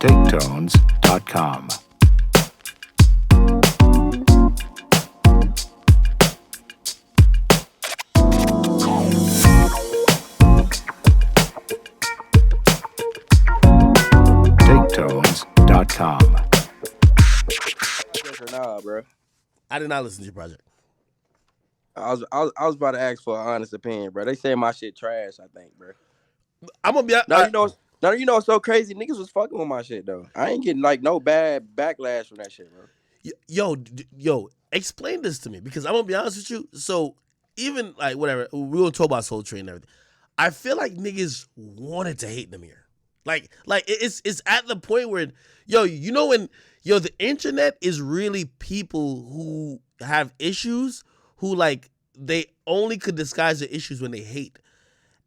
TakeTones.com. TakeTones.com. Yes or nah, bro? I did not listen to your project. I was about to ask for an honest opinion, bro. They say my shit trash. I think, bro. I'm gonna be. Now you know what's so crazy? Niggas was fucking with my shit though. I ain't getting like no bad backlash from that shit, bro. Yo, explain this to me because I'm gonna be honest with you. So even like whatever we gonna talk about Soul Train and everything. I feel like niggas wanted to hate Namir. Like it's at the point where when the internet is really people who have issues who like they only could disguise their issues when they hate.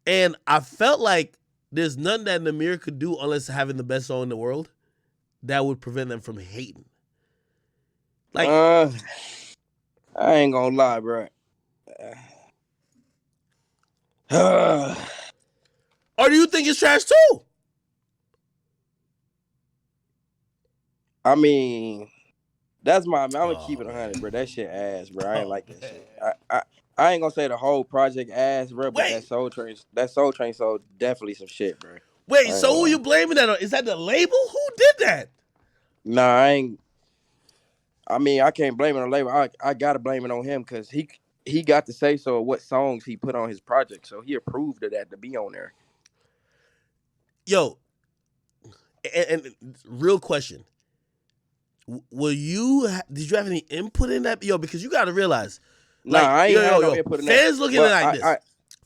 And I felt like there's nothing that Namir could do unless having the best song in the world that would prevent them from hating. Like, I ain't gonna lie, bro. or do you think it's trash too? I mean, that's I'm gonna keep it 100, bro. That shit ass, bro. I ain't like that shit. I ain't gonna say the whole project ass, bro, but that Soul Train sold definitely some shit, bro. Wait, so who you blaming that on? Is that the label? Who did that? Nah, I ain't. I mean, I can't blame it on the label. I gotta blame it on him because he got to say so of what songs he put on his project, so he approved of that to be on there. Yo, and real question. Did you have any input in that? Yo, because you got to realize. Nah, I ain't had no input in that. Fans look at it like this.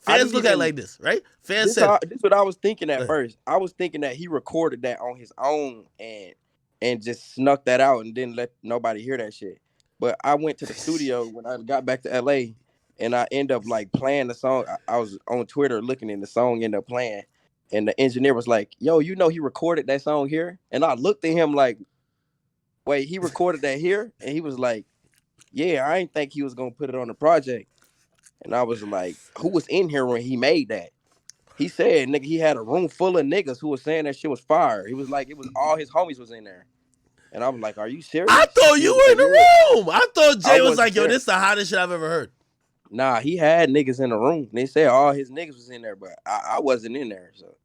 Fans look at it like this, right? Fans said. This is what I was thinking at first. I was thinking that he recorded that on his own and just snuck that out and didn't let nobody hear that shit. But I went to the studio when I got back to LA and I ended up like playing the song. I was on Twitter looking and the song ended up playing. And the engineer was like, yo, you know he recorded that song here? And I looked at him like, wait, he recorded that here? And he was like, yeah, I didn't think he was going to put it on the project. And I was like, who was in here when he made that? He said, nigga, he had a room full of niggas who was saying that shit was fire. He was like, it was all his homies was in there. And I was like, are you serious? I thought you were in the room. I thought Jay was like, yo, this is the hottest shit I've ever heard. Nah, he had niggas in the room. They said all his niggas was in there, but I wasn't in there. So,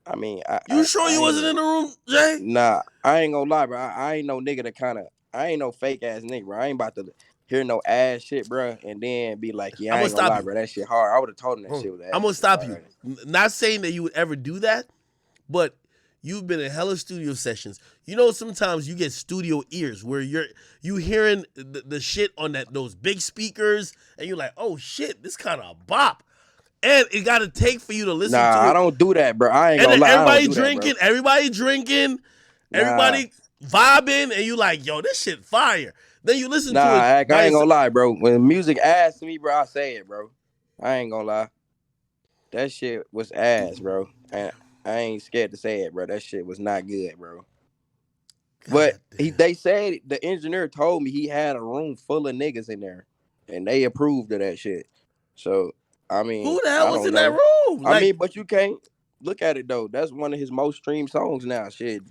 I mean, you sure you wasn't in the room, Jay? Nah, I ain't gonna lie, bro. I ain't no nigga that I ain't no fake ass nigga, bro. I ain't about to hear no ass shit, bro, and then be like, yeah, I ain't gonna lie, bro. That shit hard. I would have told him that shit was ass. I'm gonna stop you. Not saying that you would ever do that, but you've been in hella studio sessions. You know, sometimes you get studio ears where you hearing the shit on those big speakers, and you're like, oh shit, this kind of a bop. And it got to take for you to listen to it. Nah, I don't do that, bro. I ain't gonna lie. Everybody drinking, everybody vibing, and you like, yo, this shit fire. Then you listen to it. I ain't gonna lie, bro. When music asks me, bro, I say it, bro. I ain't gonna lie. That shit was ass, bro. And I ain't scared to say it, bro. That shit was not good, bro. But they said, the engineer told me he had a room full of niggas in there. And they approved of that shit. So, I mean, who the hell was in that room? I mean, but you can't look at it though. That's one of his most streamed songs now. Shit,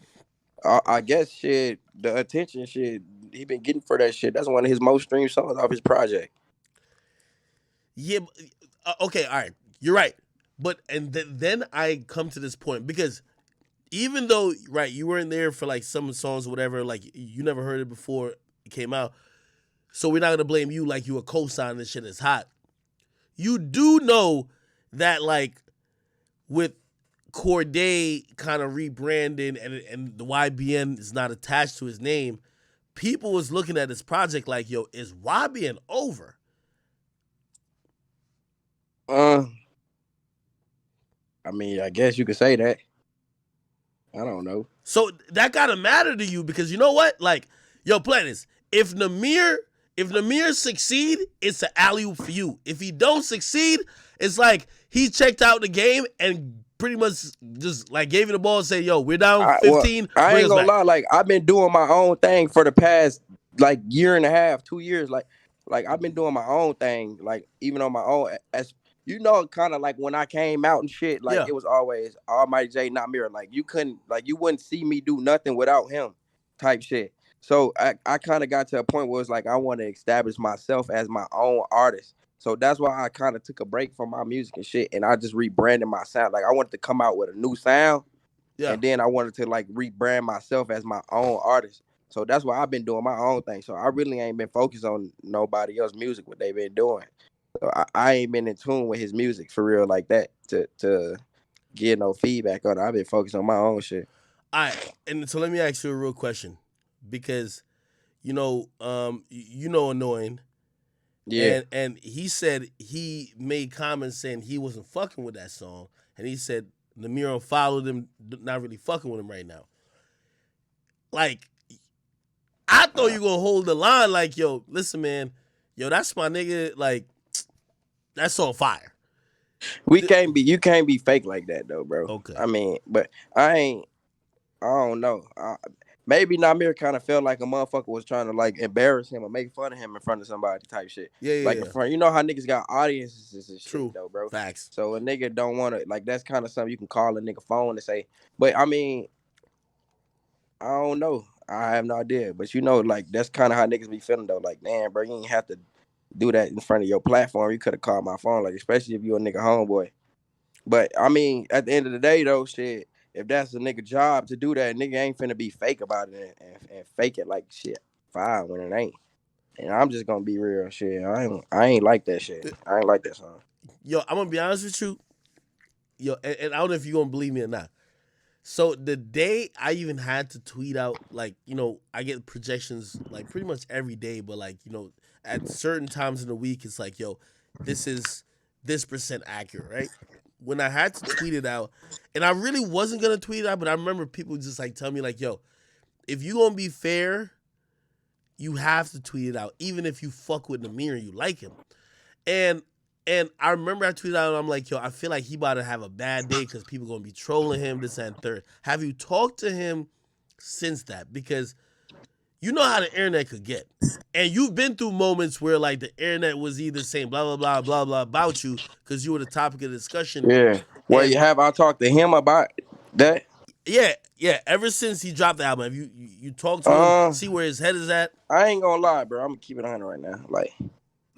I guess shit, the attention shit he been getting for that shit. That's one of his most streamed songs off his project. Yeah, okay, all right, you're right. But then I come to this point because even though you weren't there for like some songs or whatever, like you never heard it before it came out, so we're not gonna blame you like you a co-sign this shit is hot. You do know that, like, with Corday kind of rebranding and the YBN is not attached to his name, people was looking at this project like, yo, is YBN over? I mean, I guess you could say that. I don't know. So that gotta matter to you because you know what? Like, yo, play this. If Namir succeed, it's an alley-oop for you. If he don't succeed, it's like he checked out the game and pretty much just like gave you the ball and said, yo, we're down 15. I ain't gonna lie, like I've been doing my own thing for the past like year and a half, 2 years. Like I've been doing my own thing, like even on my own you know, kind of like when I came out and shit, like Yeah. it was always Almighty J, Namir. Like you couldn't, like you wouldn't see me do nothing without him, type shit. So I kind of got to a point where it's like I want to establish myself as my own artist. So that's why I kind of took a break from my music and shit, and I just rebranded my sound. Like I wanted to come out with a new sound, Yeah. and then I wanted to like rebrand myself as my own artist. So that's why I've been doing my own thing. So I really ain't been focused on nobody else's music, what they been doing. So I ain't been in tune with his music for real like that to get no feedback on it. I've been focused on my own shit. All right. And so let me ask you a real question, because annoying, Yeah. and he said he made comments saying he wasn't fucking with that song, and he said Namir followed him, not really fucking with him right now. Like, I thought you gonna hold the line, like, yo, listen, man, yo, that's my nigga, like, that's on fire. You can't be fake like that though, bro. Okay. I mean, but I don't know. Maybe Namir kind of felt like a motherfucker was trying to like embarrass him or make fun of him in front of somebody type shit. Yeah, Like yeah, in yeah. front, you know how niggas got audiences and shit True. though, bro. Facts. So a nigga don't want to like that's kind of something you can call a nigga phone and say. But I mean, I don't know. I have no idea. But you know, like that's kind of how niggas be feeling though. Like, damn, bro, you ain't have to do that in front of your platform. You could have called my phone, like especially if you a nigga homeboy. But I mean, at the end of the day, though, shit, if that's a nigga job to do that, nigga ain't finna be fake about it and fake it like shit fine when it ain't. And I'm just gonna be real, shit. I ain't like that shit. I ain't like that song. Yo, I'm gonna be honest with you. Yo, and I don't know if you're gonna believe me or not. So the day I even had to tweet out, like, I get projections like pretty much every day, but like, at certain times in the week, it's like, yo, this is this percent accurate, right? When I had to tweet it out, and I really wasn't gonna tweet it out, but I remember people just like tell me like, yo, if you gonna be fair, you have to tweet it out, even if you fuck with Namir and you like him. And I remember I tweeted out and I'm like, yo, I feel like he about to have a bad day because people gonna be trolling him, this and third. Have you talked to him since that? Because you know how the internet could get. And you've been through moments where like the internet was either saying blah blah blah blah blah about you because you were the topic of discussion. Yeah. Well, And you have I talked to him about that? yeah, yeah, ever since he dropped the album, have you talked to him, Uh, see where his head is at? I ain't gonna lie, bro. I'm gonna keep it on right now. Like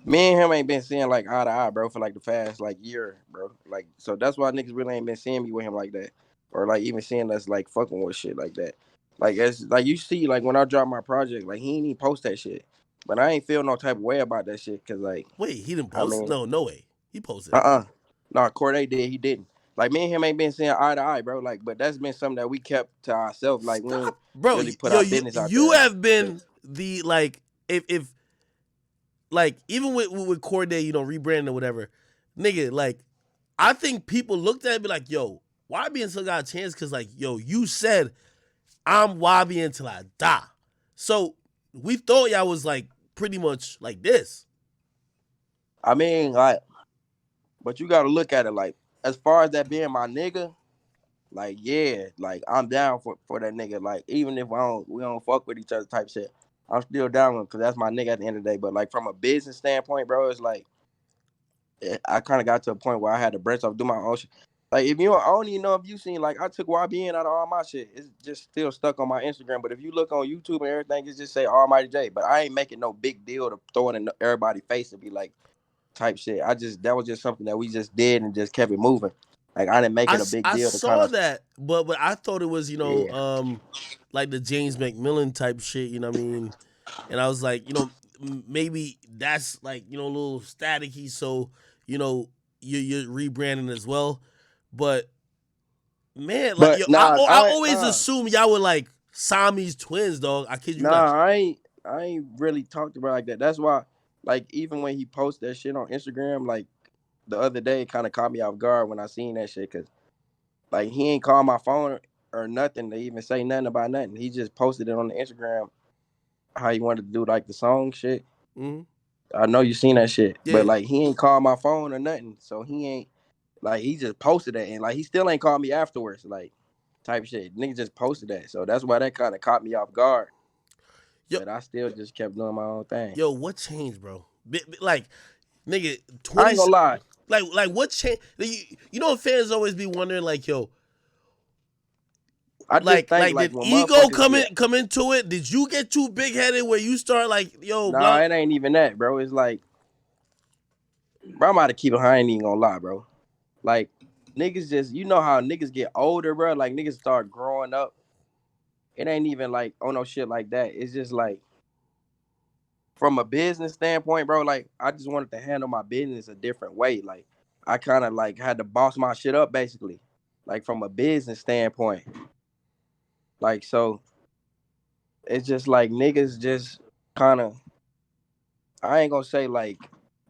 me and him ain't been seeing like eye to eye, bro, for like the past like year, bro. Like so that's why niggas really ain't been seeing me with him like that, or like even seeing us like fucking with shit like that. Like as like you see, like when I drop my project, like he ain't even post that shit, but I ain't feel no type of way about that shit, cause like Wait, he didn't I post? mean, No, no way. He posted. nah, Corday did, he didn't. Like me and him ain't been seeing eye to eye, bro. Like, but that's been something that we kept to ourselves. Like we ain't Stop, bro. really put Yo, our you business out you there. have been the like if like even with Corday, rebranding or whatever, nigga. Like I think people looked at it and be like, yo, YBN still got a chance because like, yo, you said I'm YBN until I die. So we thought y'all was like pretty much like this. I mean, like, but you got to look at it like as far as that being my nigga. Like, yeah, like I'm down for that nigga. Like, even if we don't fuck with each other type shit, I'm still down with him because that's my nigga at the end of the day. But like from a business standpoint, bro, it's like I kind of got to a point where I had to branch off, do my own shit. Like if you, I don't even know if you seen like I took YBN out of all my shit. It's just still stuck on my Instagram. But if you look on YouTube and everything, it's just say Almighty J. But I ain't making no big deal to throw it in everybody's face and be like type shit. That was just something that we just did and just kept it moving. Like I didn't make it a big I deal to kind saw of that, but I thought it was yeah. like the James McMillan type shit. You know what I mean? And I was like, maybe that's like a little staticky, so you're rebranding as well. But man, like But I nah, I I always nah. assume y'all were like Siamese twins, dog. I kid you not. Nah, I ain't really talked about it like that. That's why, like, even when he posted that shit on Instagram, like the other day, it kind of caught me off guard when I seen that shit, cause like he ain't called my phone or nothing to even say nothing about nothing. He just posted it on the Instagram how he wanted to do like the song shit. Mm-hmm. I know you seen that shit, but Yeah. like he ain't called my phone or nothing, so he ain't like he just posted that and like he still ain't called me afterwards, like type shit. Nigga just posted that, so that's why that kind of caught me off guard. Yo, But I still just kept doing my own thing. yo, what changed, bro? Like, nigga, I ain't 20. gonna lie. Like what change? You know, fans always be wondering, like, yo, I just think like like did when ego motherfuckers get come into it? Did you get too big headed where you start like, yo, nah, blah? it ain't even that, bro. It's like, bro, I'm about to keep it. I ain't even gonna lie, bro. Like niggas just, you know how niggas get older, bro. Like niggas start growing up. It ain't even like oh no shit like that. It's just like from a business standpoint, bro. Like I just wanted to handle my business a different way. Like I kind of like had to boss my shit up basically, like from a business standpoint. Like so, it's just like niggas just kind of. I ain't gonna say like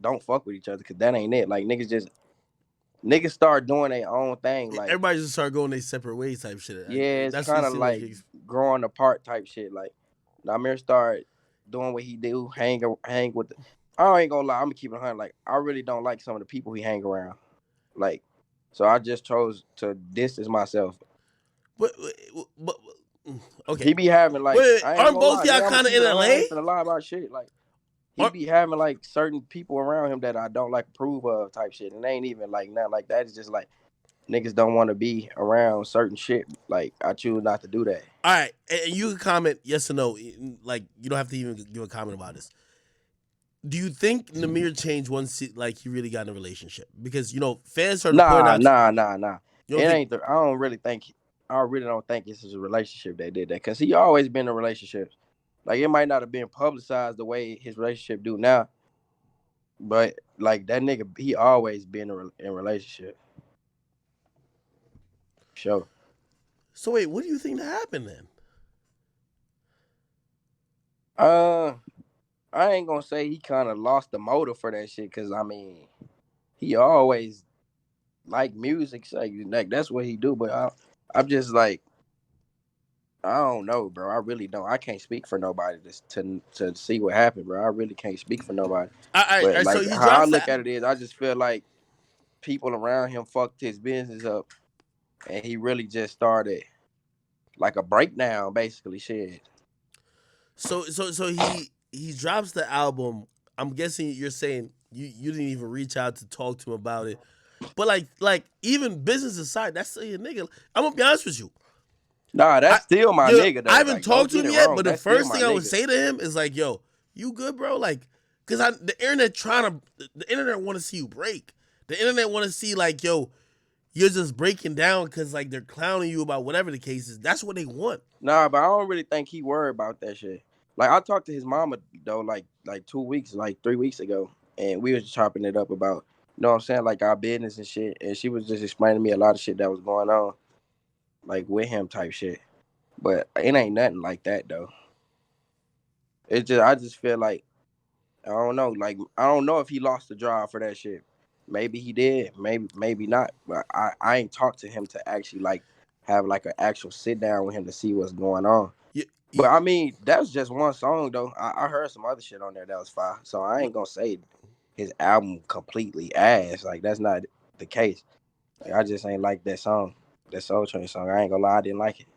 don't fuck with each other because that ain't it. Like niggas start doing their own thing. Like Everybody just start going their separate ways type shit. yeah, it's That's what it kind of seems like. like growing apart type shit. Like Namir start doing what he do, hang with. I ain't gonna lie, I'm gonna keep it 100. Like I really don't like some of the people he hang around. Like, so I just chose to distance myself. But, but okay. He be having like Wait, I ain't aren't gonna both lie, y'all nigga. I'm gonna kind of keep in it 100. I LA? ain't finna lie about shit. Like he Aren't, be having like certain people around him that I don't like approve of type shit, and they ain't even like nothing like that. It's just like niggas don't want to be around certain shit. Like I choose not to do that. all right, and you can comment yes or no. Like you don't have to even give a comment about this. Do you think Namir changed once like he really got in a relationship? Because you know fans started pointing Nah, out. nah, nah, nah. You It don't think? ain't. I don't really think. I really don't think this is a relationship that did that because he always been in relationships. Like it might not have been publicized the way his relationship do now, but like that nigga, he always been in relationship. Sure. So wait, what do you think that happened then? Uh, I ain't gonna say he kind of lost the motive for that shit because I mean he always like music, so like that's what he do. But I'm just like I don't know, bro. I really don't. I can't speak for nobody to see what happened, bro. I really can't speak for nobody. But So like he how I drops look that. at it is, I just feel like people around him fucked his business up, and he really just started like a breakdown, basically. Shit. So he drops the album. I'm guessing you're saying you didn't even reach out to talk to him about it. But like even business aside, that's still your nigga. I'm gonna be honest with you. Nah, I that's still my yo, nigga I though. haven't Like, don't talked to get him it yet, wrong. but the That's still first my thing I would nigga. say to him is like, yo, you good, bro? Like, cause the internet the internet want to see you break. The internet want to see like, yo, you're just breaking down because like they're clowning you about whatever the case is. That's what they want. Nah, but I don't really think he worried about that shit. Like I talked to his mama though, like 2 weeks, like 3 weeks ago, and we was chopping it up about, you know what I'm saying, like our business and shit. And she was just explaining to me a lot of shit that was going on, like with him type shit. But it ain't nothing like that though. It just I just feel like I don't know, like I don't know if he lost the drive for that shit. Maybe he did, maybe not. But I ain't talked to him to actually like have like an actual sit down with him to see what's going on. You, But you, I mean, that's just one song though. I heard some other shit on there that was fire. So I ain't gonna say his album completely ass. Like that's not the case. Like I just ain't like that song. That Soul Train song. I ain't gonna lie, I didn't like it.